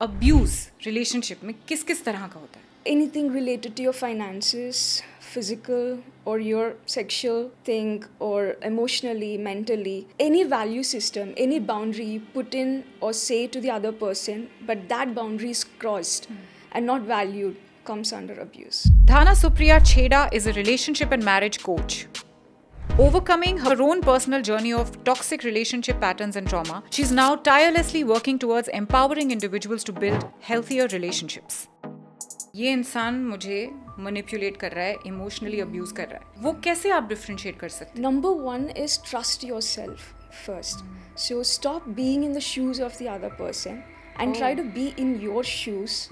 Abuse relationship में किस किस तरह का होता है? Anything related to your finances, physical or your sexual thing, or emotionally, mentally, any value system, any boundary you put in or say to the other person, but that boundary is crossed and not valued, comes under abuse. Dhana Supriya Chheda is a relationship and marriage coach. Overcoming her own personal journey of toxic relationship patterns and trauma, she's now tirelessly working towards empowering individuals to build healthier relationships. ये इंसान मुझे manipulate कर रहा है, emotionally abuse कर रहा है, वो कैसे आप डिफरेंशिएट कर सकते Number one is trust yourself first. So stop being in the shoes of the other person and try to be in your shoes.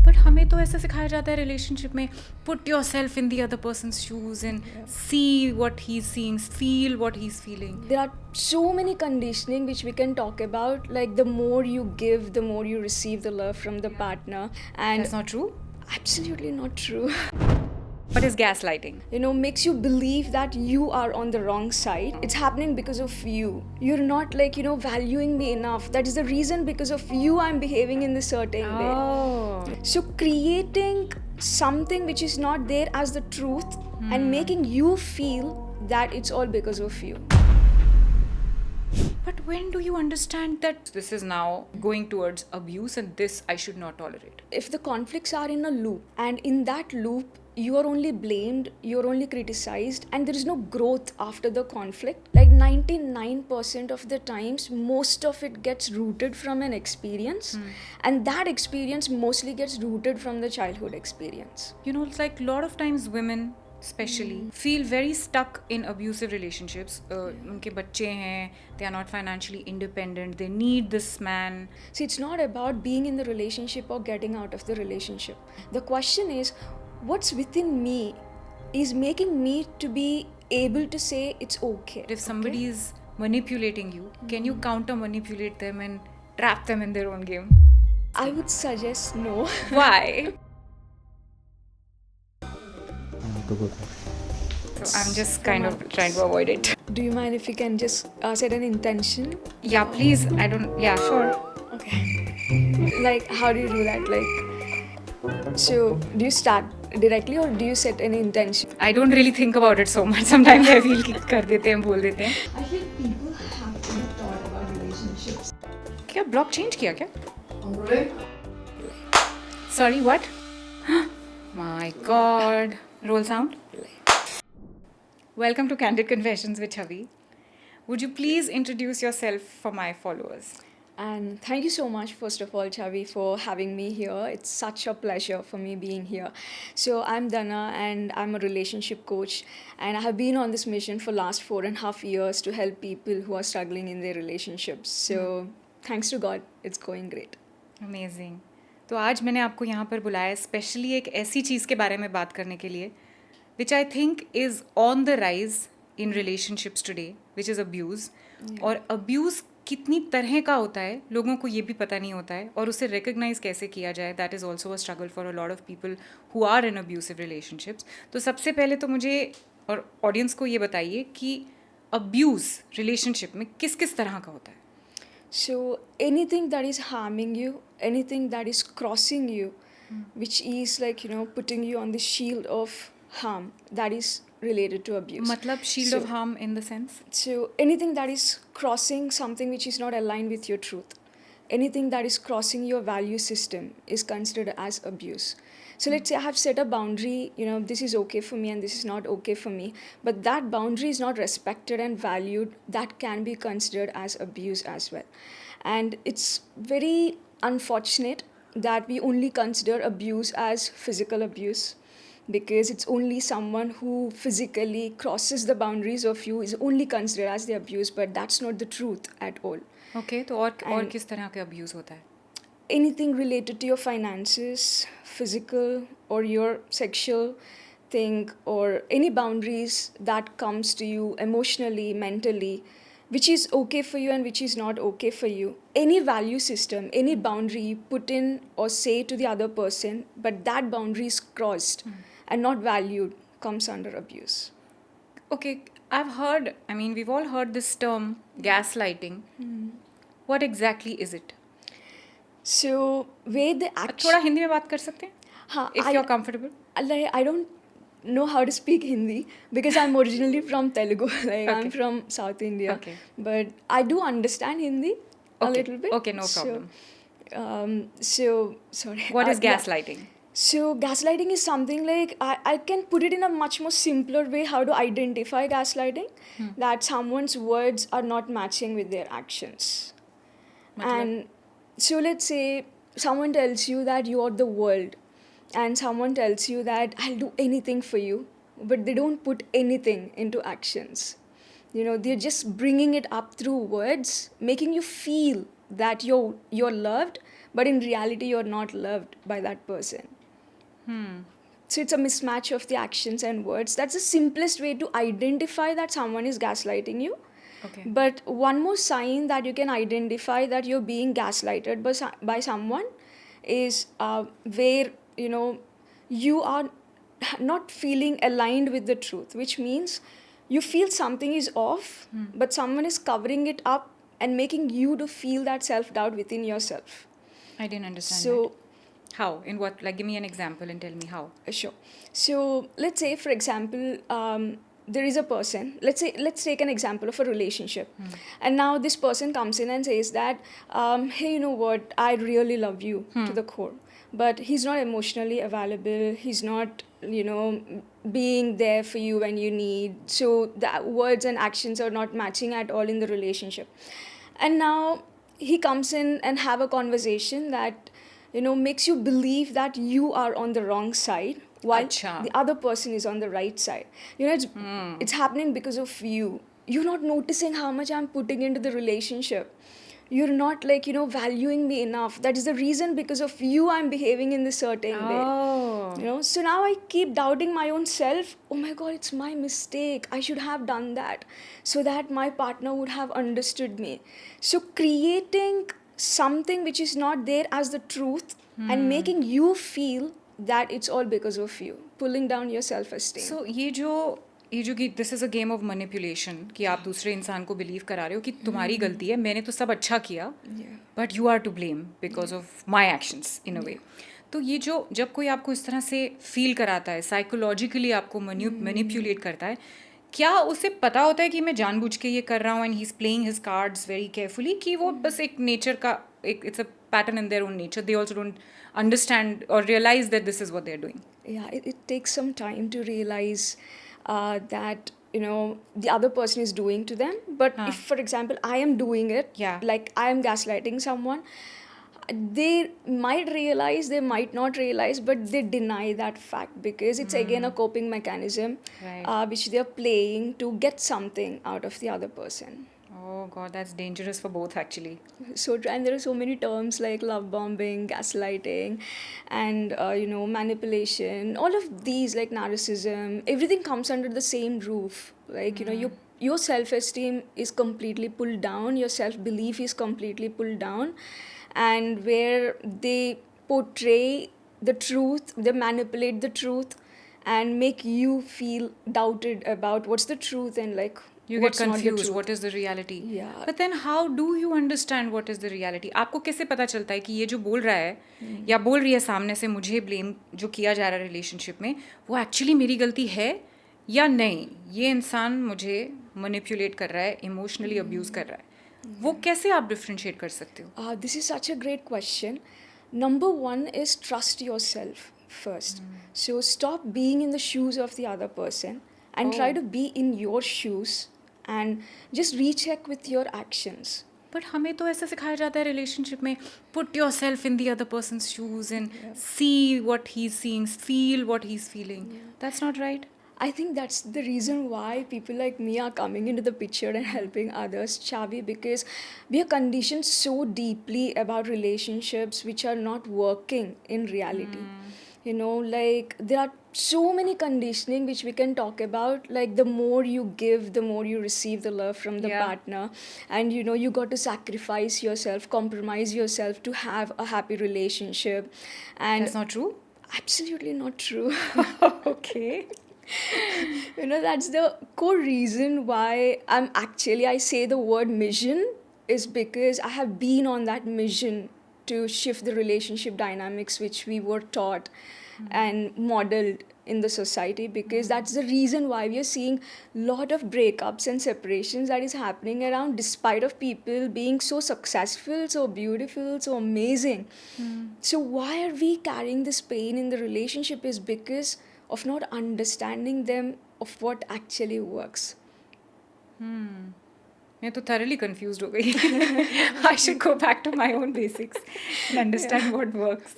But हमें तो ऐसे सिखाया जाता है रिलेशनशिप में, put your self in the other persons shoes and see what he is seeing, feel what he is feeling. There are so many conditioning which we can talk about, like the more you give, the more you receive the love from the partner, and That's not true. absolutely not true. What is gaslighting? Makes you believe that you are on the wrong side. It's happening because of you. You're not valuing me enough. That is the reason, because of you I'm behaving in this certain way. Oh. So creating something which is not there as the truth and making you feel that it's all because of you. But when do you understand that this is now going towards abuse and this I should not tolerate? If the conflicts are in a loop, and in that loop you are only blamed, you're only criticized, and there is no growth after the conflict, like 99% of the times most of it gets rooted from an experience, and that experience mostly gets rooted from the childhood experience. It's like a lot of times women especially feel very stuck in abusive relationships. उनके बच्चे हैं, they are not financially independent, they need this man. See, it's not about being in the relationship or getting out of the relationship. The question is, what's within me is making me to be able to say it's okay. If somebody is manipulating you, can you counter manipulate them and trap them in their own game? I would suggest no. Why? So I'm just kind of trying to avoid it. Do you mind if you can just set an intention? Yeah, please. I don't. Yeah, sure. Okay. Like, how do you do that? Like, so do you start directly or do you set an intention? I don't really think about it so much. Sometimes I feel कि कर देते हैं, बोल देते हैं. I feel people have to be taught about relationships. क्या block change किया क्या? Sorry, what? My God. Roll sound. Welcome to Candid Confessions with Chavi. Would you please introduce yourself for my followers? And thank you so much, first of all, Chavi, for having me here. It's such a pleasure for me being here. So I'm Dana, and I'm a relationship coach, and I have been on this mission for last 4.5 years to help people who are struggling in their relationships. So thanks to God, it's going great. Amazing. तो आज मैंने आपको यहाँ पर बुलाया specially एक ऐसी चीज़ के बारे में बात करने के लिए which I think is on the rise in relationships today, which is abuse. और अब्यूज़ कितनी तरह का होता है लोगों को ये भी पता नहीं होता है, और उसे रिकग्नाइज कैसे किया जाए, that is also a struggle for a lot of people who are in abusive relationships. तो सबसे पहले तो मुझे और ऑडियंस को ये बताइए कि अब्यूज़ रिलेशनशिप में किस किस तरह का होता है. So anything that is harming you, anything that is crossing you, which is like, putting you on the shield of harm, that is related to abuse. मतलब shield of harm in the sense? So anything that is crossing something which is not aligned with your truth, anything that is crossing your value system is considered as abuse. So let's say I have set a boundary, this is okay for me and this is not okay for me, but that boundary is not respected and valued, that can be considered as abuse as well. And it's very unfortunate that we only consider abuse as physical abuse, because it's only someone who physically crosses the boundaries of you is only considered as the abuse, but that's not the truth at all. Okay, तो और किस तरह का abuse होता है? Anything related to your finances, physical or your sexual thing, or any boundaries that comes to you emotionally, mentally, which is okay for you and which is not okay for you. Any value system, any boundary you put in or say to the other person, but that boundary is crossed and not valued, comes under abuse. Okay, we've all heard this term gaslighting. What exactly is it? So where the थोड़ा हिंदी में बात कर सकते हैं हाँ, if you are comfortable. I don't know how to speak Hindi because I'm originally from Telugu. Like I'm Okay. from South India. Okay. But I do understand Hindi a Okay. little bit. Okay, no problem. So sorry. What is yeah. gaslighting? So gaslighting is something like I can put it in a much more simpler way how to identify gaslighting. That someone's words are not matching with their actions. मतलब? And so let's say someone tells you that you are the world, and someone tells you that I'll do anything for you, but they don't put anything into actions. You know, they're just bringing it up through words, making you feel that you're loved, but in reality you're not loved by that person. So it's a mismatch of the actions and words. That's the simplest way to identify that someone is gaslighting you. Okay. But one more sign that you can identify that you're being gaslighted by someone is where, you know, you are not feeling aligned with the truth, which means you feel something is off, but someone is covering it up and making you to feel that self-doubt within yourself. I didn't understand So that. How? In what? Like, give me an example and tell me how. Sure. So let's say, for example, there is a person. Let's take an example of a relationship, and now this person comes in and says that, hey, you know what? I really love you to the core, but he's not emotionally available. He's not, you know, being there for you when you need. So the words and actions are not matching at all in the relationship, and now he comes in and have a conversation that, you know, makes you believe that you are on the wrong side while Acha. the other person is on the right side. You know, it's happening because of you. You're not noticing how much I'm putting into the relationship. You're not, like, you know, valuing me enough. That is the reason because of you I'm behaving in this certain way. Oh. You know, so now I keep doubting my own self. Oh my god, it's my mistake. I should have done that so that my partner would have understood me. So creating something which is not there as the truth and making you feel that it's all because of you, pulling down your self-esteem. So ये जो कि this is a game of manipulation कि आप दूसरे इंसान को believe करा रहे हो कि तुम्हारी गलती है, मैंने तो सब अच्छा किया, but you are to blame because of my actions in a way. तो ये जो जब कोई आपको इस तरह से फील कराता है, साइकोलॉजिकली आपको मैनिपुलेट करता है, क्या उसे पता होता है कि मैं जानबूझ के ये कर रहा हूँ and he is playing his cards very carefully, कि वो बस एक नेचर का एक it's a pattern in their own nature, they also don't understand or realize that this is what they're doing? Yeah, it takes some time to realize that, you know, the other person is doing to them. But if, for example, I am doing it, Yeah. like I am gaslighting someone, they might realize, they might not realize, but they deny that fact because it's again a coping mechanism, Right. which they're playing to get something out of the other person. Oh god, that's dangerous for both actually. So, and there are so many terms like love bombing, gaslighting, and you know, manipulation. All of these, like narcissism, everything comes under the same roof. Like, you know, your self-esteem is completely pulled down, your self-belief is completely pulled down, and where they portray the truth, they manipulate the truth and make you feel doubted about what's the truth and like You what's get not the confused, truth. what is the reality? Yeah. But then how do you understand what is the reality? आपको कैसे पता चलता है कि ये जो बोल रहा है या बोल रही है सामने से मुझे ब्लेम जो किया जा रहा है रिलेशनशिप में, वो एक्चुअली मेरी गलती है या नहीं? ये इंसान मुझे मैनिपुलेट कर रहा है, इमोशनली अब्यूज़ कर रहा है. वो कैसे आप डिफ्रेंशिएट कर सकते हो? This is such a great question. Number one is trust yourself first. So stop being in the shoes of the other person and try to be in your shoes and just recheck with your actions. But हमें तो ऐसा सिखाया जाता है relationship में, put your self in the other person shoes and see what he is seeing, feel what he is feeling. That's not right. I think that's the reason why people like me are coming into the picture and helping others, Chavi, because we are conditioned so deeply about relationships which are not working in reality. You know, like there are so many conditioning which we can talk about, like the more you give, the more you receive the love from the Yeah. partner, and you know, you got to sacrifice yourself, compromise yourself to have a happy relationship. And That's not true. absolutely not true. Okay. You know, that's the core reason why I say the word mission is because I have been on that mission to shift the relationship dynamics which we were taught and modeled in the society, because that's the reason why we are seeing a lot of breakups and separations that is happening around, despite of people being so successful, so beautiful, so amazing. So why are we carrying this pain in the relationship is because of not understanding them of what actually works. मैं तो thoroughly confused हो गई. I should go back to my own basics and understand what works.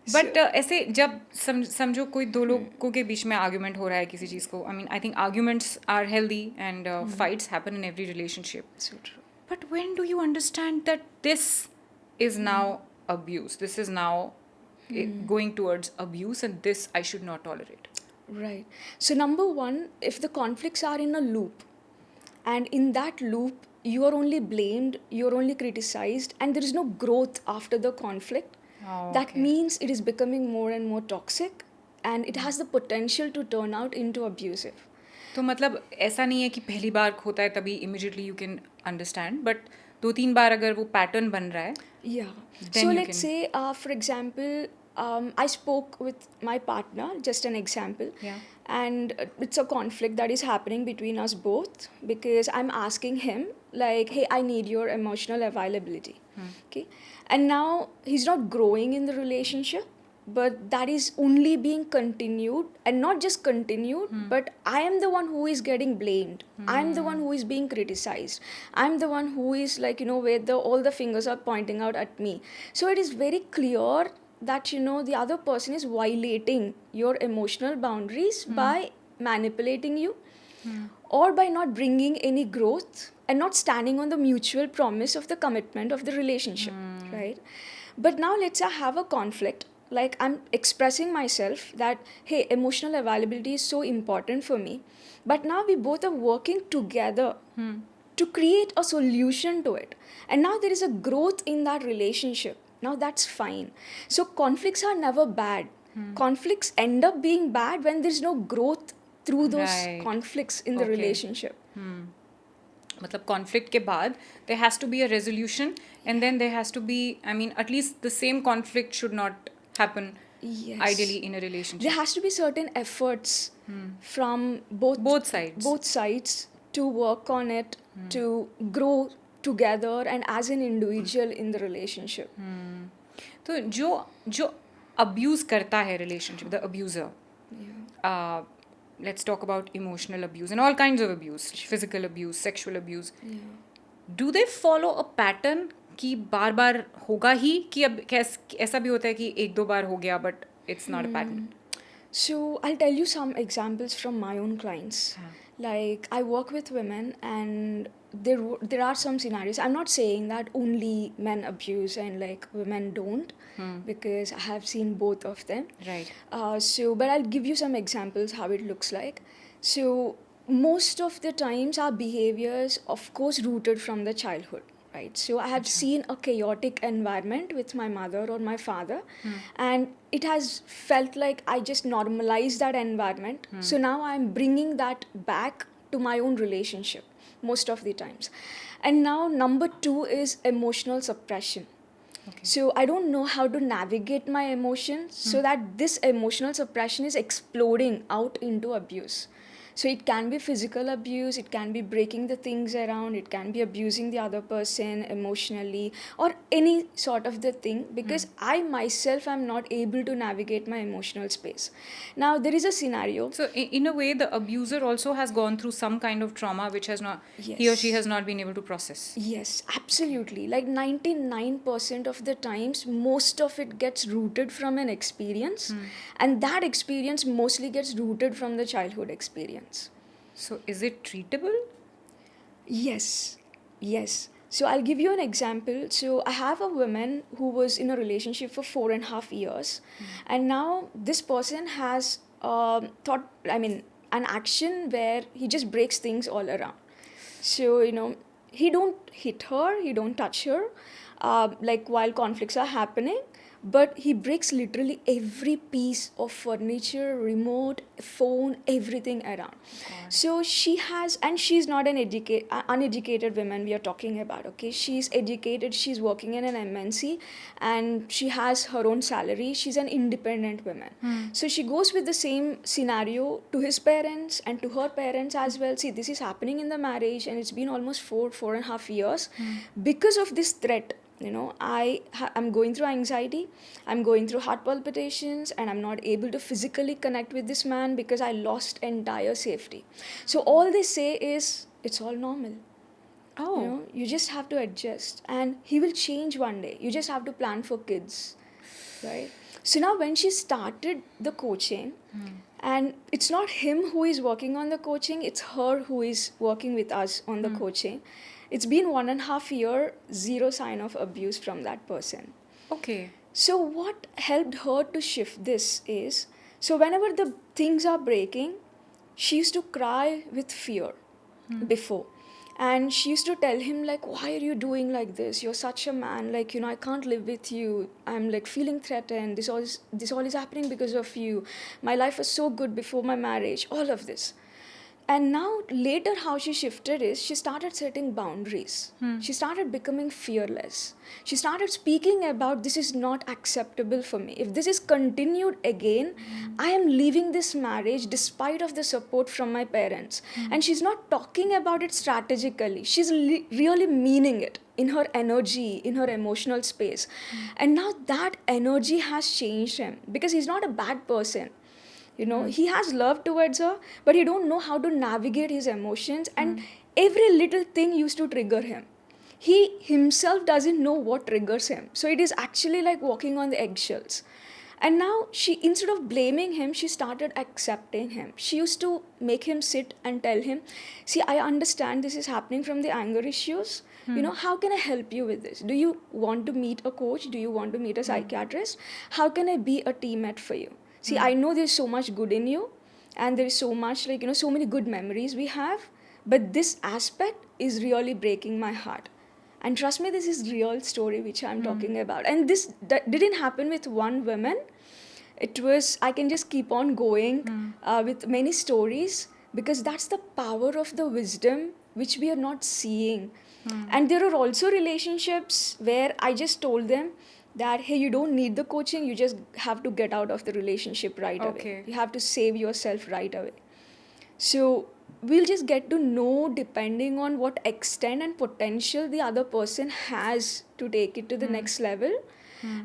But ऐसे जब समझो कोई दो लोगों के बीच में आर्ग्यूमेंट हो रहा है किसी चीज़ को, I mean I think arguments are healthy and fights happen in every relationship. So true. But when do you understand that this is now abuse? This is now going towards abuse, and this I should not tolerate. Right. So number one, if the conflicts are in a loop, and in that loop you are only blamed, you are only criticized, and there is no growth after the conflict, that means it is becoming more and more toxic, and it has the potential to turn out into abusive. तो मतलब ऐसा नहीं है कि पहली बार होता है तभी immediately you can understand, but 2-3 बार अगर वो पैटर्न बन रहा है. Yeah. Then So you let's say, for example, I spoke with my partner, just an example. Yeah. And it's a conflict that is happening between us both, because I'm asking him, like, hey, I need your emotional availability. Okay. And now he's not growing in the relationship, but that is only being continued, and not just continued, but I am the one who is getting blamed. I'm the one who is being criticized. I'm the one who is, like, you know, where all the fingers are pointing out at me. So it is very clear that, you know, the other person is violating your emotional boundaries by manipulating you, or by not bringing any growth and not standing on the mutual promise of the commitment of the relationship, right? But now let's say I have a conflict, like I'm expressing myself that, hey, emotional availability is so important for me, but now we both are working together to create a solution to it, and now there is a growth in that relationship. Now that's fine. So conflicts are never bad. Conflicts end up being bad when there's no growth through those Right. conflicts in the Okay. relationship. मतलब conflict के बाद there has to be a resolution, and then there has to be, I mean, at least the same conflict should not happen Yes. ideally in a relationship. There has to be certain efforts from Both sides. both sides to work on it, to grow together and as an individual in the relationship. तो जो abuse करता है relationship, the abuser, let's talk about emotional abuse and all kinds of abuse, physical abuse, sexual abuse. Do they follow a pattern कि बार बार होगा ही, कि अब ऐसा भी होता है कि एक दो बार हो गया but it's not a pattern? So I'll tell you some examples from my own clients. Like, I work with women, and there are some scenarios. I'm not saying that only men abuse and like women don't, because I have seen both of them. Right. But I'll give you some examples how it looks like. So most of the times our behaviors, of course, rooted from the childhood. Right. So I have seen a chaotic environment with my mother or my father, and it has felt like I just normalized that environment. So now I'm bringing that back to my own relationship most of the times. And now number 2 is emotional suppression. Okay. So I don't know how to navigate my emotions, so that this emotional suppression is exploding out into abuse. So it can be physical abuse, it can be breaking the things around, it can be abusing the other person emotionally, or any sort of the thing, because I myself am not able to navigate my emotional space. Now there is a scenario. So in a way, the abuser also has gone through some kind of trauma which has not, he or she has not been able to process. Yes, absolutely. Like 99% of the times, most of it gets rooted from an experience, and that experience mostly gets rooted from the childhood experience. So is it treatable? Yes, yes. So I'll give you an example. So I have a woman who was in a relationship for 4.5 years, and now this person has an action where he just breaks things all around. So, you know, he don't hit her, he don't touch her, like while conflicts are happening, but he breaks literally every piece of furniture, remote, phone, everything around. So she has, and she's not an uneducated woman we are talking about, okay? She's educated, she's working in an MNC, and she has her own salary. She's an independent woman. So she goes with the same scenario to his parents and to her parents as well. See, this is happening in the marriage, and it's been almost 4.5 years because of this threat. I'm going through anxiety, I'm going through heart palpitations, and I'm not able to physically connect with this man because I lost entire safety. So all they say is, it's all normal. Oh. You just have to adjust, and he will change one day. You just have to plan for kids, right? So now when she started the coaching, and it's not him who is working on the coaching, it's her who is working with us on the coaching. It's been 1.5 year, zero sign of abuse from that person. Okay. So what helped her to shift this is, so whenever the things are breaking, she used to cry with fear before. And she used to tell him, like, why are you doing like this? You're such a man. Like, I can't live with you. I'm like feeling threatened. This all is happening because of you. My life was so good before my marriage. All of this. And now later how she shifted is she started setting boundaries. She started becoming fearless. She started speaking about, this is not acceptable for me. If this is continued again, I am leaving this marriage despite of the support from my parents. And she's not talking about it strategically. She's really meaning it in her energy, in her emotional space. And now that energy has changed him because he's not a bad person. He has love towards her, but he don't know how to navigate his emotions, and every little thing used to trigger him. He himself doesn't know what triggers him. So it is actually like walking on the eggshells. And now instead of blaming him, she started accepting him. She used to make him sit and tell him, see, I understand this is happening from the anger issues. How can I help you with this? Do you want to meet a coach? Do you want to meet a psychiatrist? How can I be a teammate for you? See, I know there's so much good in you, and there is so much, so many good memories we have, but this aspect is really breaking my heart. And trust me, this is real story which I'm talking about. And this that didn't happen with one woman. It was, I can just keep on going with many stories, because that's the power of the wisdom which we are not seeing. And there are also relationships where I just told them that, hey, you don't need the coaching, you just have to get out of the relationship right away. You have to save yourself right away. So we'll just get to know depending on what extent and potential the other person has to take it to the next level.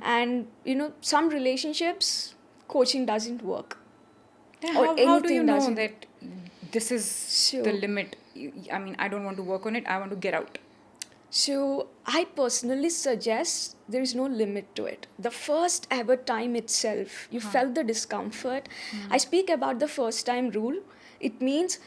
And some relationships, coaching doesn't work. How do you know that this is the limit? I mean, I don't want to work on it, I want to get out. So I personally suggest there is no limit to it. The first ever time itself, you felt the discomfort. I speak about the first time rule. It means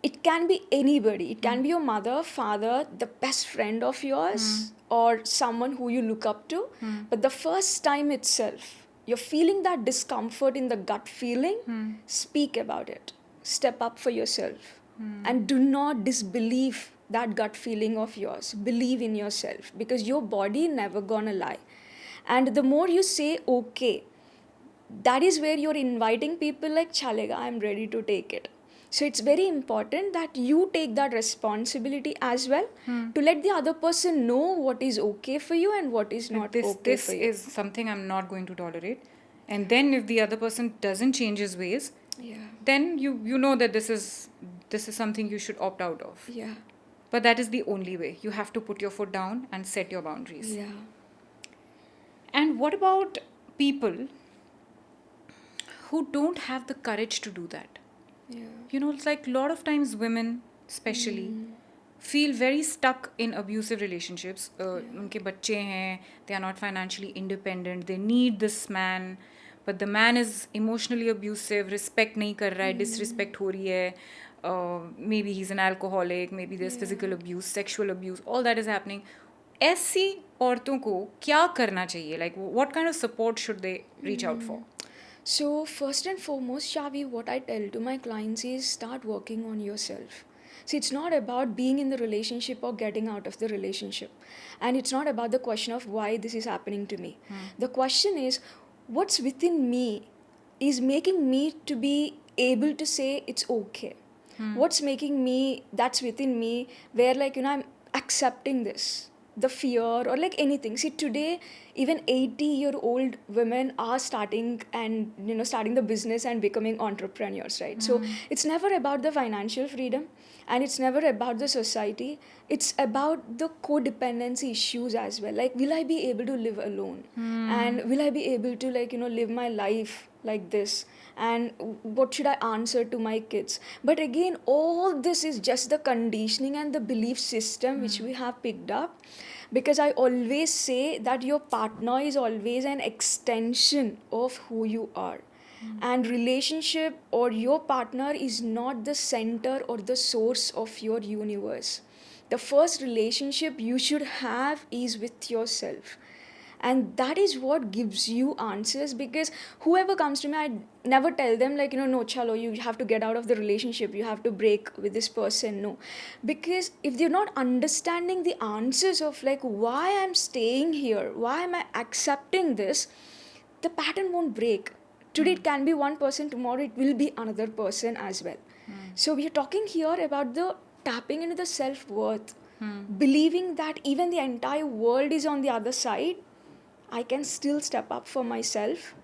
it can be anybody. It can be your mother, father, the best friend of yours, or someone who you look up to. But the first time itself, you're feeling that discomfort in the gut feeling, speak about it. Step up for yourself. And do not disbelieve that gut feeling of yours. Believe in yourself, because your body never gonna lie. And the more you say okay, that is where you're inviting people like, chalega, I'm ready to take it. So it's very important that you take that responsibility as well, to let the other person know what is okay for you and what is not okay for you. This is something I'm not going to tolerate. And then if the other person doesn't change his ways, then you know that this is something you should opt out of. Yeah. But that is the only way. You have to put your foot down and set your boundaries. Yeah. And what about people who don't have the courage to do that? Yeah. It's like a lot of times women especially feel very stuck in abusive relationships. Unke bacche hain, they are not financially independent, they need this man, but the man is emotionally abusive, respect nahi kar raha hai, disrespect ho rahi hai. Maybe he's an alcoholic, maybe there's physical abuse, sexual abuse, all that is happening. ऐसी औरतों को क्या करना चाहिए? Like, what kind of support should they reach out for? So first and foremost, Shavi, what I tell to my clients is start working on yourself. See, it's not about being in the relationship or getting out of the relationship. And it's not about the question of why this is happening to me. The question is, what's within me is making me to be able to say it's okay. What's making me, that's within me, where like, I'm accepting this, the fear or like anything. See, today even 80-year-old women are starting and starting the business and becoming entrepreneurs, right? So it's never about the financial freedom, and it's never about the society. It's about the codependency issues as well. Like, will I be able to live alone? And will I be able to like live my life like this? And what should I answer to my kids? But again, all this is just the conditioning and the belief system which we have picked up, because I always say that your partner is always an extension of who you are. And relationship or your partner is not the center or the source of your universe. The first relationship you should have is with yourself, and that is what gives you answers. Because whoever comes to me, I never tell them like, no chalo, you have to get out of the relationship, you have to break with this person. No, because if they're not understanding the answers of like why I'm staying here, why am I accepting this, the pattern won't break. Today it can be one person, tomorrow it will be another person as well. So we are talking here about the tapping into the self-worth, believing that even the entire world is on the other side, I can still step up for myself.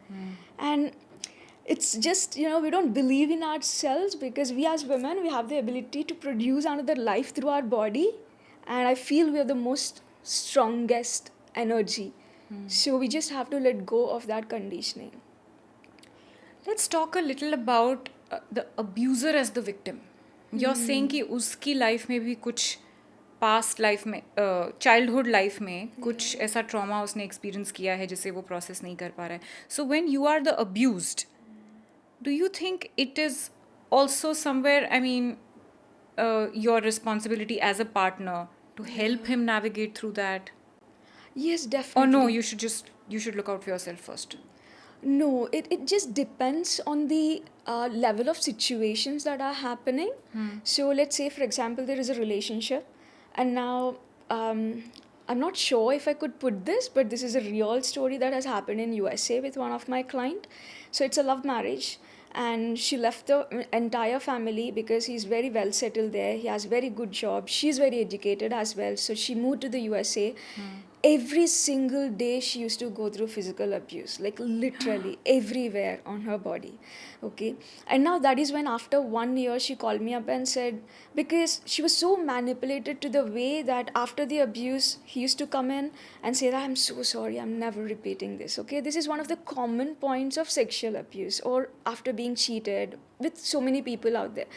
And it's just, we don't believe in ourselves, because we as women, we have the ability to produce another life through our body. And I feel we are the most strongest energy. So we just have to let go of that conditioning. Let's talk a little about the abuser as the victim. You're saying कि उसकी life में भी कुछ past life में childhood life में कुछ ऐसा trauma उसने एक्सपीरियंस किया है जिसे वो प्रोसेस नहीं कर पा रहा है. So when you are the abused, do you think it is also somewhere, I mean, your responsibility as a partner to help him navigate through that? Yes, Or definitely. no, you should look out for yourself first? No, it just depends on the level of situations that are happening. So let's say, for example, there is a relationship, and now I'm not sure if I could put this, but this is a real story that has happened in USA with one of my client. So it's a love marriage, and she left the entire family because he's very well settled there. He has very good job. She's very educated as well. So she moved to the USA. Every single day she used to go through physical abuse, like literally everywhere on her body. Okay. And now that is when after 1 year she called me up and said, because she was so manipulated to the way that after the abuse he used to come in and say that I'm so sorry, I'm never repeating this. Okay. This is one of the common points of sexual abuse, or after being cheated with so many people out there.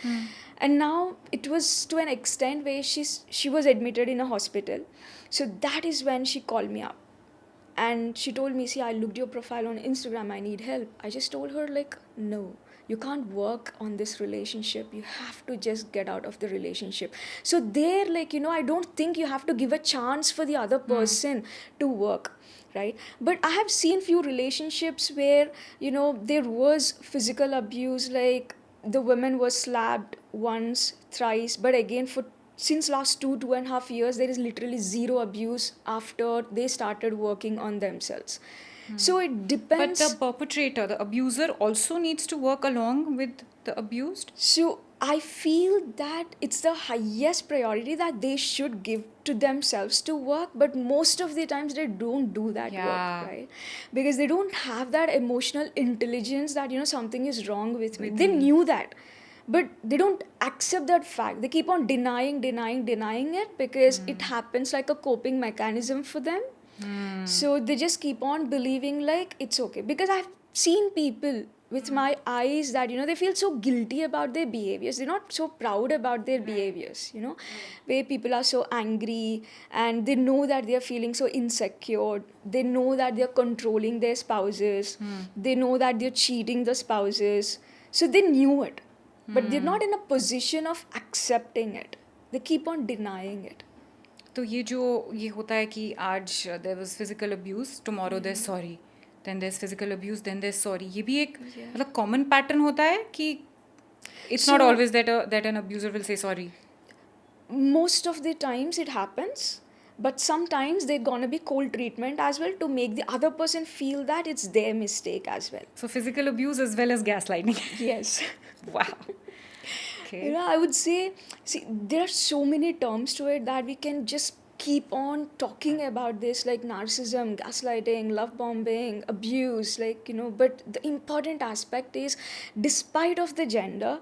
And now it was to an extent where she was admitted in a hospital. So that is when she called me up and she told me, see, I looked your profile on Instagram, I need help. I just told her like, no, you can't work on this relationship, you have to just get out of the relationship. So there, like, I don't think you have to give a chance for the other person to work, right? But I have seen few relationships where there was physical abuse, like the woman was slapped once, thrice, but again since last 2.5 years there is literally zero abuse after they started working on themselves. So it depends. But the perpetrator, the abuser, also needs to work along with the abused? So I feel that it's the highest priority that they should give to themselves to work, but most of the times they don't do that work, right? Because they don't have that emotional intelligence that something is wrong with me. They knew that, but they don't accept that fact. They keep on denying it because it happens like a coping mechanism for them. So they just keep on believing like it's okay. Because I've seen people with my eyes that they feel so guilty about their behaviors. They're not so proud about their behaviors, where people are so angry and they know that they're feeling so insecure. They know that they're controlling their spouses. They know that they're cheating the spouses. So they knew it, but they're not in a position of accepting it. They keep on denying it. तो ये होता है कि आज there was physical abuse, tomorrow there's sorry, then there's physical abuse, then there's sorry. ये भी एक मतलब common pattern होता है कि it's not always that an abuser will say sorry. most of the times it happens, but sometimes they're gonna be cold treatment as well to make the other person feel that it's their mistake as well. So physical abuse as well as gaslighting. Yes. Wow. Okay. I would say, see, there are so many terms to it that we can just keep on talking about this, like narcissism, gaslighting, love bombing, abuse, but the important aspect is, despite of the gender,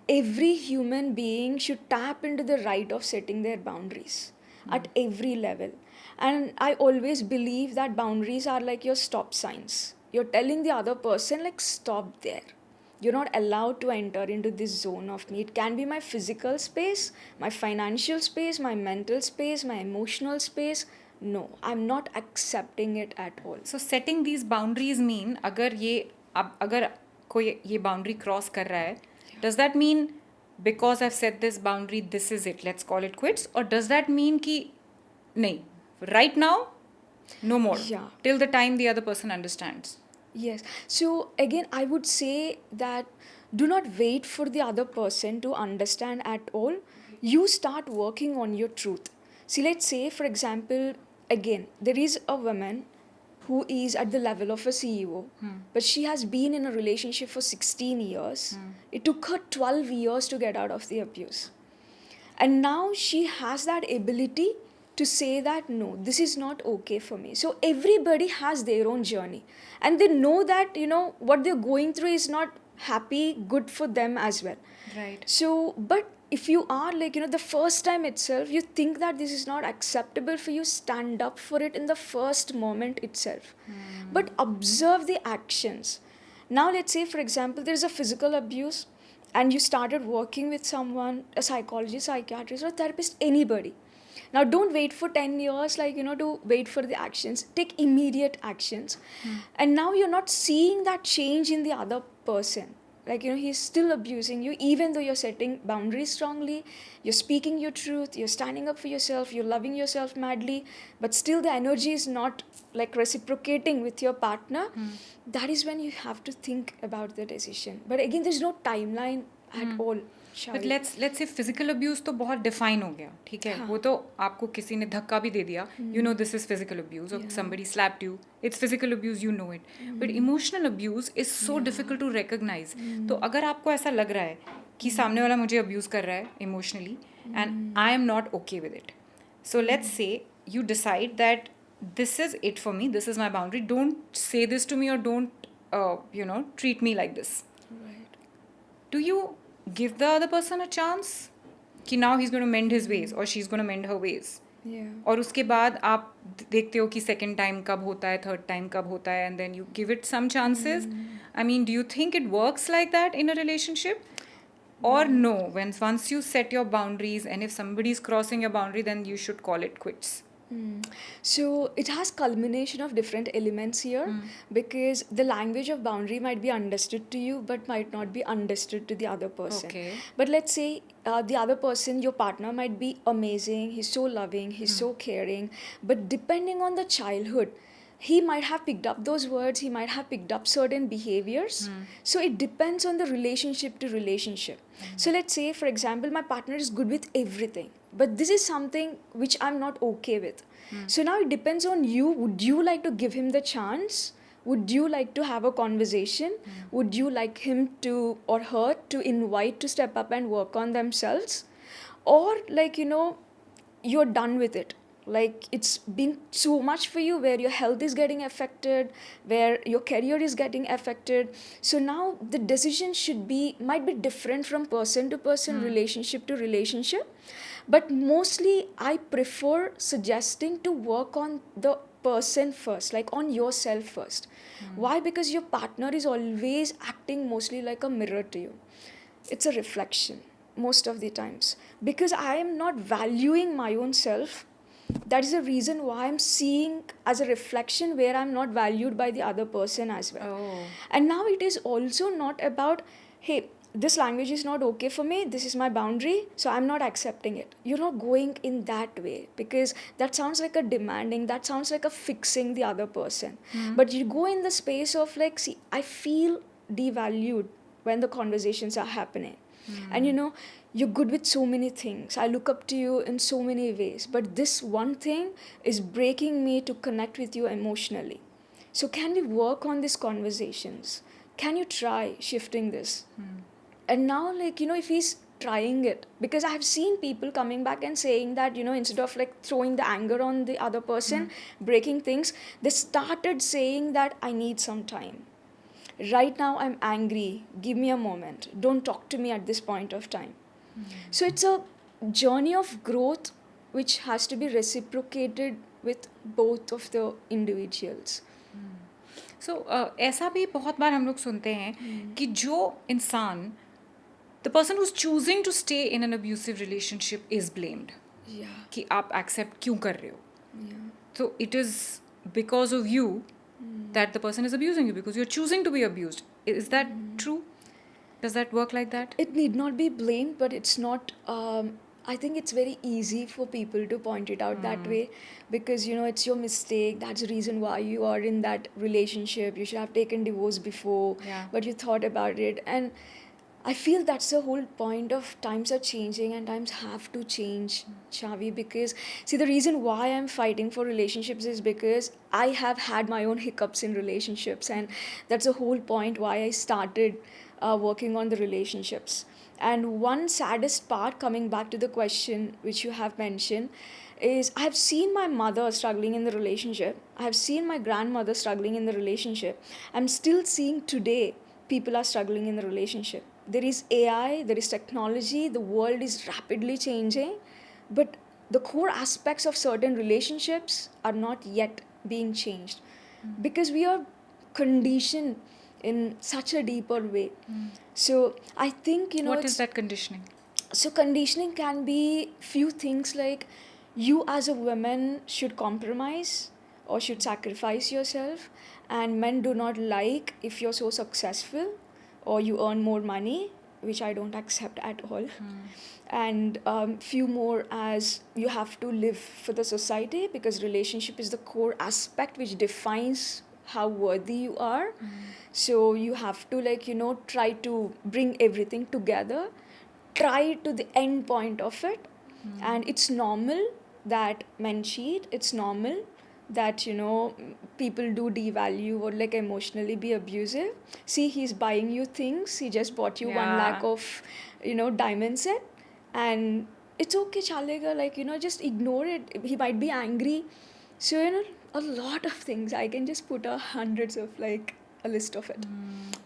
every human being should tap into the right of setting their boundaries at every level. And I always believe that boundaries are like your stop signs. You're telling the other person, like, stop there. You're not allowed to enter into this zone of me. It can be my physical space, my financial space, my mental space, my emotional space. No, I'm not accepting it at all. So setting these boundaries mean अगर कोई ये boundary cross कर रहा है, does that mean because I've set this boundary, this is it, let's call it quits? Or does that mean कि नहीं, right now, no more, Yeah. till the time the other person understands? Yes. So again, I would say that do not wait for the other person to understand at all. You start working on your truth. See, let's say, for example, again, there is a woman who is at the level of a CEO, but she has been in a relationship for 16 years. It took her 12 years to get out of the abuse. And now she has that ability to say that no, this is not okay for me. So everybody has their own journey, and they know that what they're going through is not happy, good for them as well. Right. So, but if you are the first time itself, you think that this is not acceptable for you, stand up for it in the first moment itself. But observe the actions. Now, let's say, for example, there's a physical abuse, and you started working with someone, a psychologist, psychiatrist, or therapist, anybody. Now, don't wait for 10 years, to wait for the actions. Take immediate actions. And now you're not seeing that change in the other person. He's still abusing you, even though you're setting boundaries strongly, you're speaking your truth, you're standing up for yourself, you're loving yourself madly, but still the energy is not reciprocating with your partner. That is when you have to think about the decision. But again, there's no timeline at all. But let's say physical abuse तो बहुत define हो गया, ठीक है? वो तो आपको किसी ने धक्का भी दे दिया, you know this is physical abuse, or somebody slapped you, it's physical abuse, you know it. But emotional abuse is so difficult to recognize. तो अगर आपको ऐसा लग रहा है कि सामने वाला मुझे abuse कर रहा है emotionally, and I am not okay with it. So let's say you decide that this is it for me, this is my boundary, don't say this to me, or don't treat me like this. Right. Do you give the other person a chance कि now he's going to mend his ways or she's going to mend her ways? Yeah. और उसके बाद आप देखते हो कि second time कब होता है, third time कब होता है, and then you give it some chances. I mean, do you think it works like that in a relationship? Or no, once you set your boundaries, and if somebody is crossing your boundary, then you should call it quits. So it has culmination of different elements here, because the language of boundary might be understood to you but might not be understood to the other person. Okay. But let's say the other person, your partner, might be amazing, he's so loving, he's so caring, but depending on the childhood, he might have picked up those words, he might have picked up certain behaviors. So it depends on the relationship to relationship. So let's say, for example, my partner is good with everything, but this is something which I'm not okay with. So now it depends on you. Would you like to give him the chance? Would you like to have a conversation? Would you like him to, or her to, invite to step up and work on themselves? Or you're done with it. It's been too much for you, where your health is getting affected, where your career is getting affected. So now the decision might be different from person to person, relationship to relationship. But mostly I prefer suggesting to work on the person first, on yourself first. Why? Because your partner is always acting mostly like a mirror to you. It's a reflection most of the times. Because I am not valuing my own self, that is the reason why I'm seeing as a reflection where I'm not valued by the other person as well. Oh. And now it is also not about, hey, this language is not okay for me, this is my boundary, so I'm not accepting it. You're not going in that way, because that sounds like a demanding, that sounds like a fixing the other person. But you go in the space of see, I feel devalued when the conversations are happening. And you know, you're good with so many things. I look up to you in so many ways. But this one thing is breaking me to connect with you emotionally. So, can we work on these conversations? Can you try shifting this? And now, like, you know, if he's trying it, because I have seen people coming back and saying that, you know, instead of like throwing the anger on the other person, breaking things, they started saying that I need some time. Right now, I'm angry. Give me a moment. Don't talk to me at this point of time. So it's a journey of growth which has to be reciprocated with both of the individuals. सो ऐसा भी बहुत बार हम लोग सुनते हैं कि जो इंसान the person who is choosing to stay in an abusive relationship is blamed Yeah. कि आप एक्सेप्ट क्यों कर रहे हो Yeah. so it is because of you that the person is abusing you because you're choosing to be abused. Is that true? Does that work like that? It need not be blamed, but it's not. I think it's very easy for people to point it out that way, because you know it's your mistake. That's the reason why you are in that relationship. You should have taken divorce before, Yeah. but you thought about it. And I feel that's the whole point of times are changing and times have to change, Chavi. Because see, the reason why I'm fighting for relationships is because I have had my own hiccups in relationships, and that's the whole point why I started working on the relationships. And one saddest part, coming back to the question which you have mentioned, is I have seen my mother struggling in the relationship. I have seen my grandmother struggling in the relationship. I'm still seeing today people are struggling in the relationship. There is AI, there is technology, the world is rapidly changing, but the core aspects of certain relationships are not yet being changed because we are conditioned in such a deeper way. So I think, you know, What is that conditioning? so conditioning can be few things like you as a woman should compromise or should sacrifice yourself, and men do not like if you're so successful or you earn more money, which I don't accept at all. And few more as you have to live for the society, because relationship is the core aspect which defines how worthy you are. So you have to, like, you know, try to bring everything together, try to the end point of it. And it's normal that men cheat. It's normal that, you know, people do devalue or like emotionally be abusive. See, he's buying you things. He just bought you 1 lakh Yeah. of, you know, diamond set, and it's okay, chalega, like, you know, just ignore it. He might be angry. So, you know, a lot of things I can just put hundreds of, like, a list of it,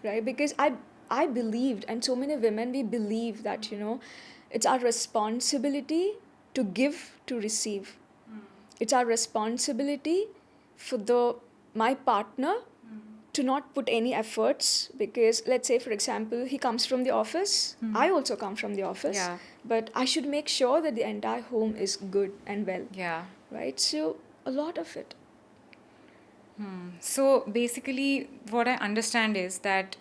right? Because I believed, and so many women, we believe that, you know, it's our responsibility to give, to receive. It's our responsibility for my partner to not put any efforts, because let's say, for example, he comes from the office, I also come from the office, Yeah. but I should make sure that the entire home is good and well, Yeah. right? So a lot of it. So basically what I understand is that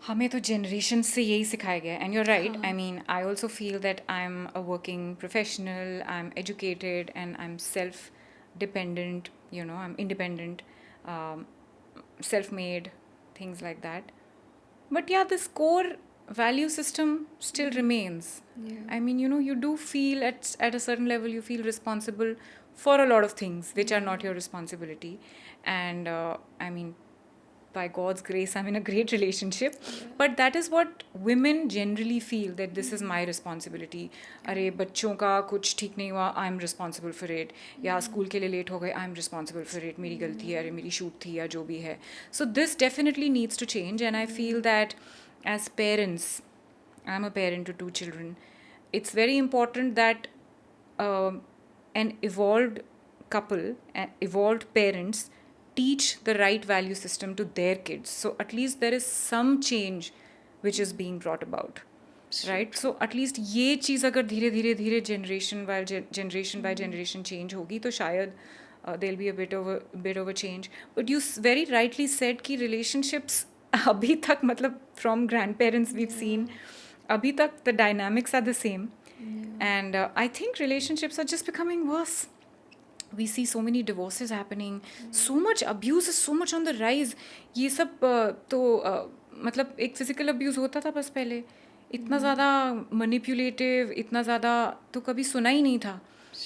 हमें तो generation से यही सिखाया गया and you're right I mean I also feel that I am a working professional I am educated and I am self dependent you know I am independent self made things like that but yeah this core value system still remains. Yeah. I mean, you know, you do feel at a certain level you feel responsible for a lot of things which are not your responsibility. And I mean, by God's grace, I'm in a great relationship. But that is what women generally feel, that this is my responsibility. अरे बच्चों का कुछ ठीक नहीं हुआ, I'm responsible for it. या school के लिए लेट हो गए, I'm responsible for it. मेरी गलती है, अरे मेरी शूट थी या जो भी है. So this definitely needs to change, and I feel that as parents, I'm a parent to 2 children, it's very important that an evolved couple, evolved parents teach the right value system to their kids. So at least there is some change which is being brought about. Right? So at least ये चीज़ अगर धीरे धीरे धीरे generation by generation change होगी तो शायद there'll be a bit of a change. But you very rightly said कि relationships अभी तक मतलब from grandparents we've seen अभी तक the dynamics are the same. And I think relationships are just becoming worse. We see so many divorces happening, so much abuse is so much on the rise. ये सब तो मतलब एक physical abuse होता था बस पहले, इतना ज़्यादा मैनिपुलेटिव, इतना ज़्यादा तो कभी सुना ही नहीं था,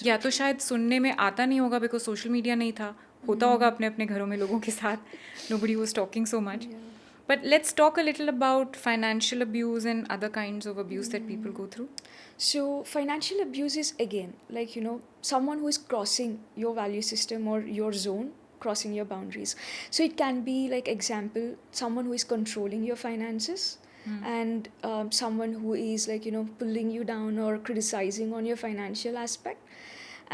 या तो शायद सुनने में आता नहीं होगा बिकॉज सोशल मीडिया नहीं था, होता होगा अपने अपने घरों में लोगों के साथ, nobody was talking so much. But let's talk a little about financial abuse and other kinds of abuse that people go through. So financial abuse is again like someone who is crossing your value system or your zone, crossing your boundaries. So it can be like example someone who is controlling your finances, and someone who is like pulling you down or criticizing on your financial aspect.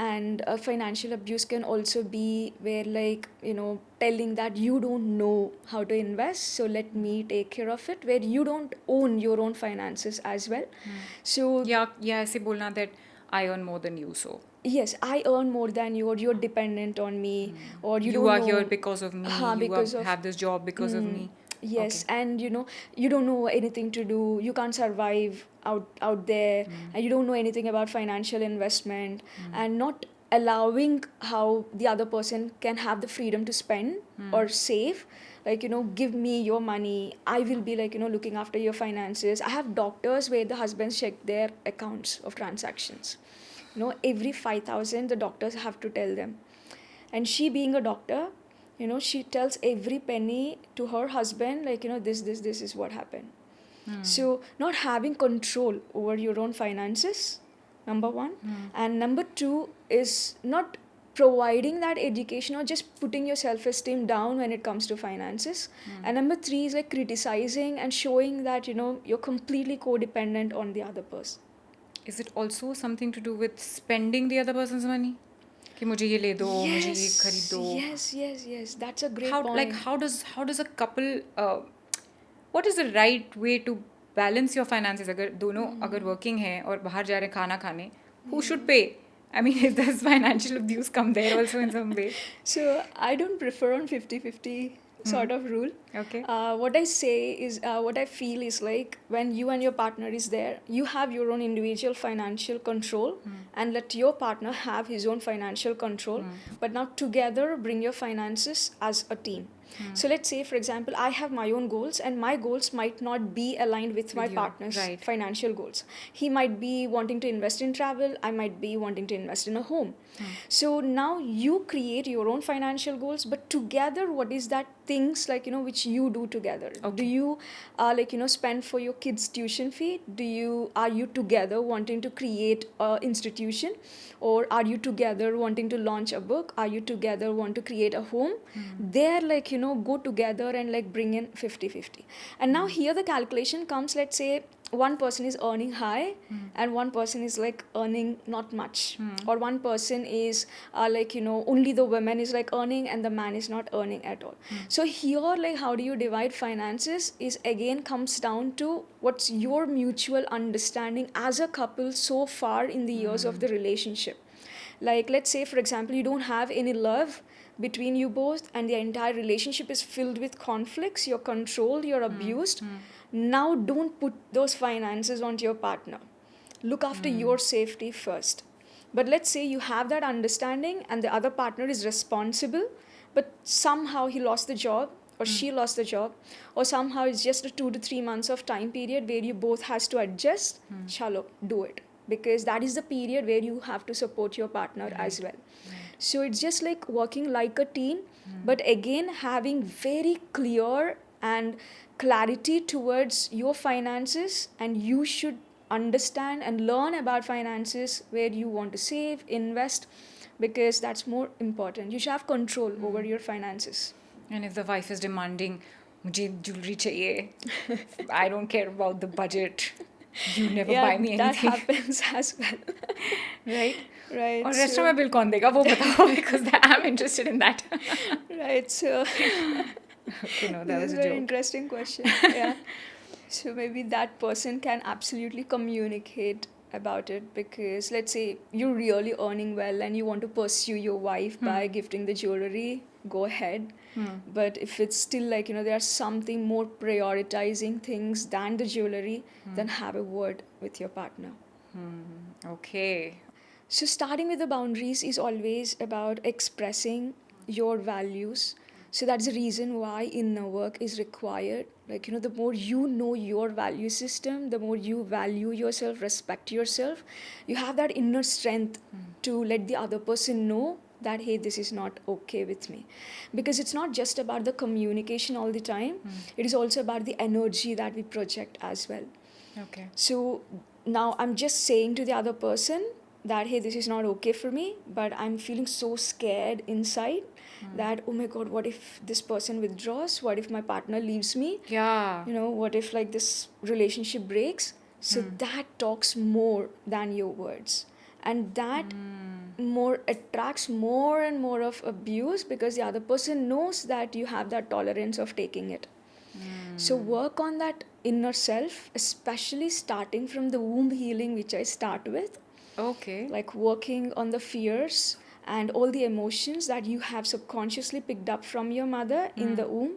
And financial abuse can also be where like telling that you don't know how to invest, so let me take care of it, where you don't own your own finances as well. So या ऐसे बोलना that I earn more than you, so yes, I earn more than you, or you're dependent on me, or you you don't are know. here because of me, हाँ, you because of have this job because of me. yes, Okay. and you don't know anything to do, you can't survive out there, and you don't know anything about financial investment, and not allowing how the other person can have the freedom to spend or save. Like give me your money, I will be like looking after your finances. I have doctors where the husbands check their accounts of transactions. Every 5,000 the doctors have to tell them, and she being a doctor, she tells every penny to her husband, like this is what happened. So not having control over your own finances, number one. And number two is not providing that education or just putting your self-esteem down when it comes to finances. And number three is like criticizing and showing that you're completely codependent on the other person. Is it also something to do with spending the other person's money? कि मुझे ये ले दो, मुझे ये खरीद दो. Yes, that's a great How point. like how does a couple what is the right way to balance your finances? अगर दोनों अगर working हैं और बाहर जा रहे हैं खाना खाने, who should pay? I mean, does financial abuse come there also in some way? So I don't prefer on 50-50 sort of rule. Okay. What I say is, what I feel is like when you and your partner is there, you have your own individual financial control, and let your partner have his own financial control. But now together bring your finances as a team. So let's say, for example, I have my own goals, and my goals might not be aligned with my your- partner's right. financial goals. He might be wanting to invest in travel, I might be wanting to invest in a home. So now you create your own financial goals, but together, what is that things like which you do together? Okay. Do you like spend for your kids tuition fee? Are you together wanting to create a institution, or are you together wanting to launch a book? Are you together want to create a home? There like go together and like bring in 50-50. And now here the calculation comes, let's say one person is earning high, and one person is like earning not much, or one person is like only the woman is like earning and the man is not earning at all. So here like how do you divide finances is again comes down to what's your mutual understanding as a couple so far in the years of the relationship. Like let's say for example you don't have any love between you both, and the entire relationship is filled with conflicts, you're controlled, you're abused. Now don't put those finances onto your partner, look after your safety first. But let's say you have that understanding and the other partner is responsible, but somehow he lost the job or she lost the job, or somehow it's just a 2 to 3 months of time period where you both has to adjust. Chalo, do it, because that is the period where you have to support your partner as well. So it's just like working like a team, but again having very clear and clarity towards your finances, and you should understand and learn about finances, where you want to save, invest, because that's more important. You should have control over your finances. And if the wife is demanding, मुझे jewelry चाहिए, I don't care about the budget, you never buy me that anything. happens as well. Right? Right. और restaurant में bill कौन देगा वो बताओ, because I'm interested in that. Right. So Okay, no, that this was is a a very joke. interesting question. Yeah. So maybe that person can absolutely communicate about it, because let's say you're really earning well and you want to pursue your wife by gifting the jewelry, go ahead. But if it's still like there are something more prioritizing things than the jewelry, then have a word with your partner. Okay. So starting with the boundaries is always about expressing your values So that's the reason why inner work is required. Like, the more you know your value system, the more you value yourself, respect yourself, you have that inner strength to let the other person know that, hey, this is not okay with me. Because it's not just about the communication all the time, it is also about the energy that we project as well. Okay. So now I'm just saying to the other person that, hey, this is not okay for me, but I'm feeling so scared inside that, oh my God, what if this person withdraws? What if my partner leaves me? Yeah. What if like this relationship breaks? So that talks more than your words. And that more attracts more and more of abuse, because the other person knows that you have that tolerance of taking it. So work on that inner self, especially starting from the womb healing, which I start with, Okay. like working on the fears and all the emotions that you have subconsciously picked up from your mother in the womb,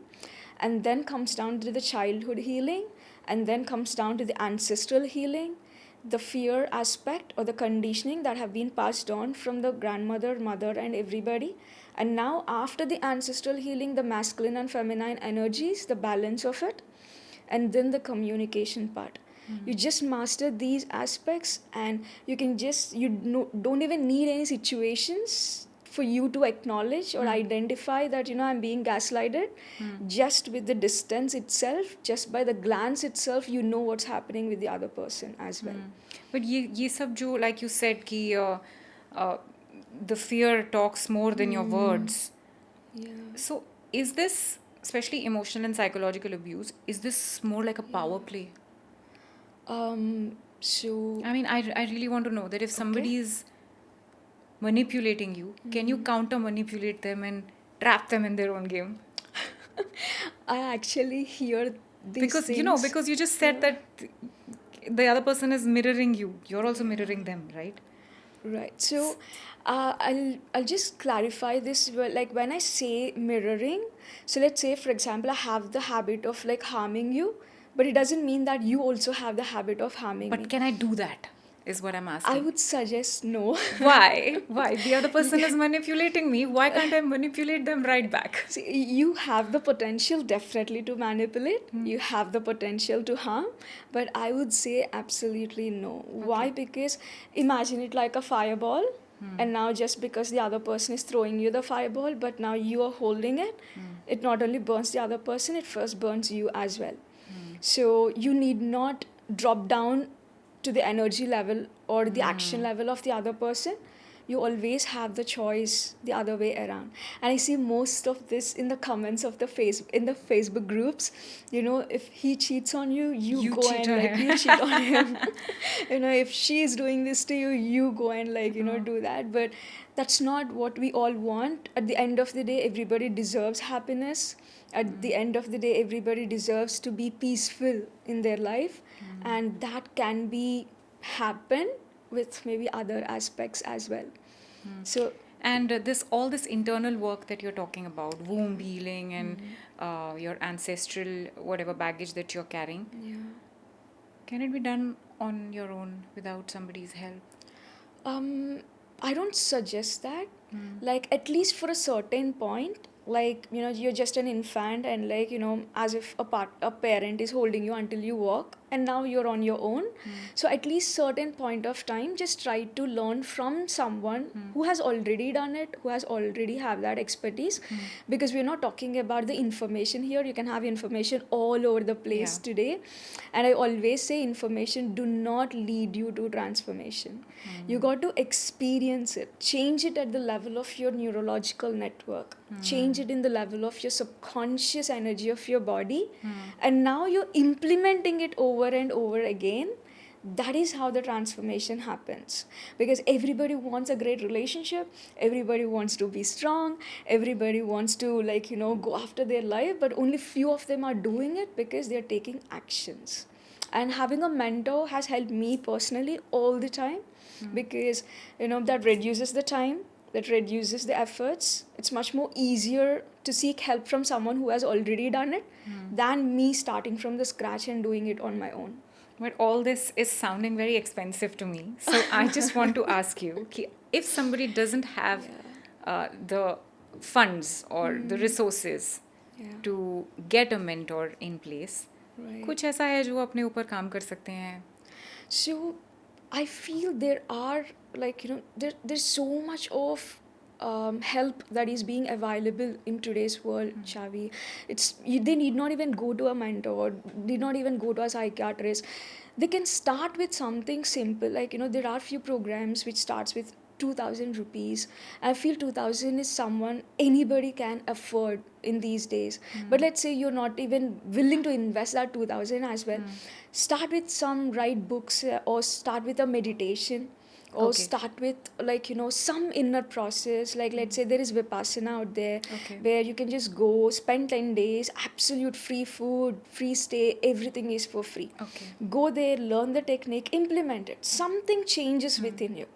and then comes down to the childhood healing, and then comes down to the ancestral healing, the fear aspect or the conditioning that have been passed on from the grandmother, mother, and everybody. And now after the ancestral healing, the masculine and feminine energies, the balance of it, and then the communication part. You just master these aspects, and you can just don't even need any situations for you to acknowledge or identify that I'm being gaslighted. Just with the distance itself, just by the glance itself, you know what's happening with the other person as well. But ये सब जो, like you said कि the fear talks more than your words. Yeah. So is this, especially emotional and psychological abuse, is this more like a power play? So I mean, I really want to know that if somebody is manipulating you, can you counter manipulate them and trap them in their own game? I actually hear these Because things. because you just said that the other person is mirroring you, you're also mirroring them, right? Right. So I'll just clarify this. Like when I say mirroring, so let's say for example I have the habit of like harming you, but it doesn't mean that you also have the habit of harming me. But can I do that, is what I'm I asking. would suggest no. Why the other person is manipulating me, why can't I manipulate them right back? See, you have the potential definitely to manipulate. You have the potential to harm, but I would say absolutely no. Why? Because imagine it like a fireball, and now just because the other person is throwing you the fireball, but now you are holding it, it not only burns the other person, it first burns you as well. So you need not drop down to the energy level or the action level of the other person. You always have the choice the other way around. And I see most of this in the comments of the Facebook groups. If he cheats on you, You go cheat and on like him. you cheat on him. If she is doing this to you, you go and like do that. But that's not what we all want. At the end of the day, everybody deserves happiness. At the end of the day, everybody deserves to be peaceful in their life, and that can be happen with maybe other aspects as well. So And all this internal work that you're talking about, womb healing and your ancestral whatever baggage that you're carrying, yeah. can it be done on your own without somebody's help? I don't suggest that. Like at least for a certain point, like you're just an infant, and like as if a parent is holding you until you walk, and now you're on your own. So at least certain point of time, just try to learn from someone who has already done it, who has already have that expertise, because we're not talking about the information here. You can have information all over the place Yeah. today, and I always say information do not lead you to transformation. You got to experience it, change it at the level of your neurological network, change it in the level of your subconscious energy of your body, and now you're implementing it over and over again. That is how the transformation happens, because everybody wants a great relationship, everybody wants to be strong, everybody wants to like go after their life, but only few of them are doing it because they're taking actions. And having a mentor has helped me personally all the time, because that reduces the time, that reduces the efforts. It's much more easier to seek help from someone who has already done it than me starting from the scratch and doing it on my own. But all this is sounding very expensive to me. So I just want to ask you, if somebody doesn't have the funds or the resources Yeah. to get a mentor in place, Right. कुछ ऐसा है जो अपने ऊपर काम कर सकते हैं? So I feel there are, like, there's so much of help that is being available in today's world, Chavi. They need not even go to a mentor, need not even go to a psychiatrist. They can start with something simple, like, there are few programs which starts with 2000 rupees. I feel 2000 is someone anybody can afford in these days. But let's say you're not even willing to invest that 2000 as well. Start with some right books, or start with a meditation, or Okay. start with, like, some inner process. Like, let's say there is Vipassana out there, Okay. where you can just go spend 10 days, absolute free food, free stay, everything is for free. Okay. Go there, learn the technique, implement it. Something changes within you.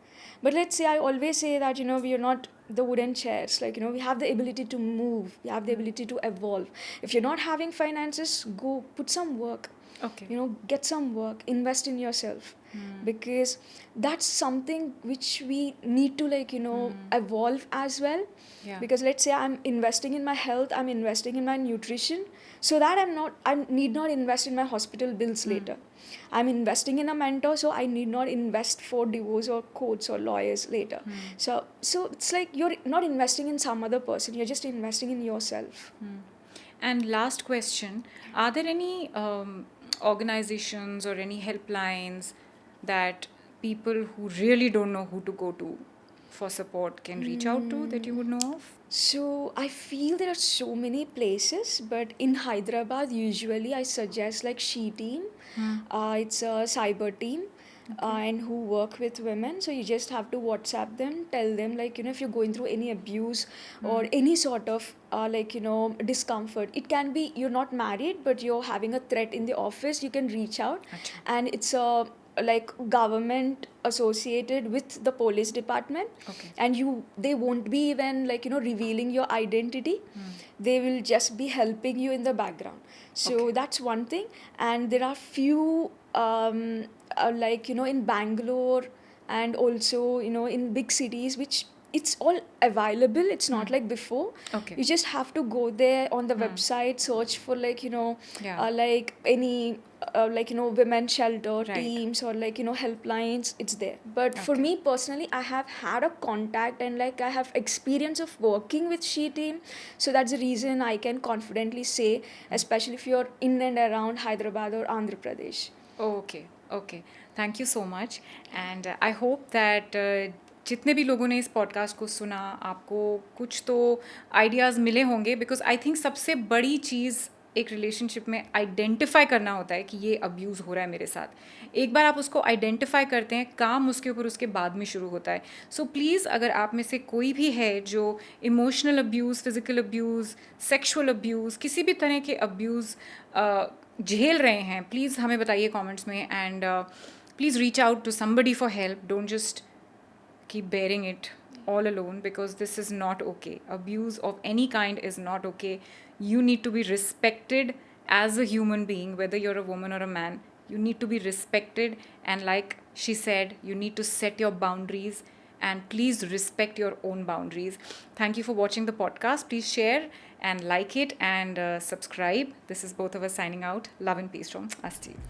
But let's say, I always say that, we are not the wooden chairs. Like, we have the ability to move, we have the ability to evolve. If you're not having finances, go put some work. Okay. Get some work, invest in yourself. Because that's something which we need to, like, evolve as well. Yeah. Because let's say I'm investing in my health, I'm investing in my nutrition, so that I need not invest in my hospital bills later. I'm investing in a mentor, so I need not invest for divorce or courts or lawyers later. So it's like you're not investing in some other person, you're just investing in yourself. And last question, are there any organizations or any helplines that people who really don't know who to go to for support can reach out to, that you would know of? So I feel there are so many places, but in Hyderabad, usually I suggest like She Team. It's a cyber team. And who work with women. So you just have to WhatsApp them, tell them, like, if you're going through any abuse or any sort of discomfort. It can be you're not married, but you're having a threat in the office. You can reach out, Acha. and it's a like government associated with the police department. Okay. And they won't be even, like, revealing your identity. They will just be helping you in the background. So Okay. that's one thing. And there are few like, in Bangalore, and also, in big cities, which it's all available. It's not like before. Okay. You just have to go there on the website, search for, like, Yeah. like any like, women shelter Right. teams, or like, helplines. It's there. But for Okay. me personally, I have had a contact, and like I have experience of working with She Team. So that's the reason I can confidently say, especially if you're in and around Hyderabad or Andhra Pradesh. Okay okay, thank you so much and I hope that जितने भी लोगों ने इस podcast को सुना, आपको कुछ तो आइडियाज़ मिले होंगे, बिकॉज आई थिंक सबसे बड़ी चीज़ एक रिलेशनशिप में आइडेंटिफाई करना होता है कि ये अब्यूज़ हो रहा है मेरे साथ। एक बार आप उसको आइडेंटिफाई करते हैं, काम उसके ऊपर उसके बाद में शुरू होता है। सो प्लीज़, अगर आप में से कोई भी है जो emotional abuse, physical abuse, sexual abuse, किसी भी तरह के अब्यूज़ झेल रहे हैं, प्लीज़ हमें बताइए कमेंट्स में, and please reach out to somebody for help. Don't just keep bearing it all alone, because this is not okay. Abuse of any kind is not okay. You need to be respected as a human being, whether you're a woman or a man. You need to be respected, and like she said, you need to set your boundaries, and please respect your own boundaries. Thank you for watching the podcast. Please share and like it, and subscribe. This is both of us signing out. Love and peace from us to you.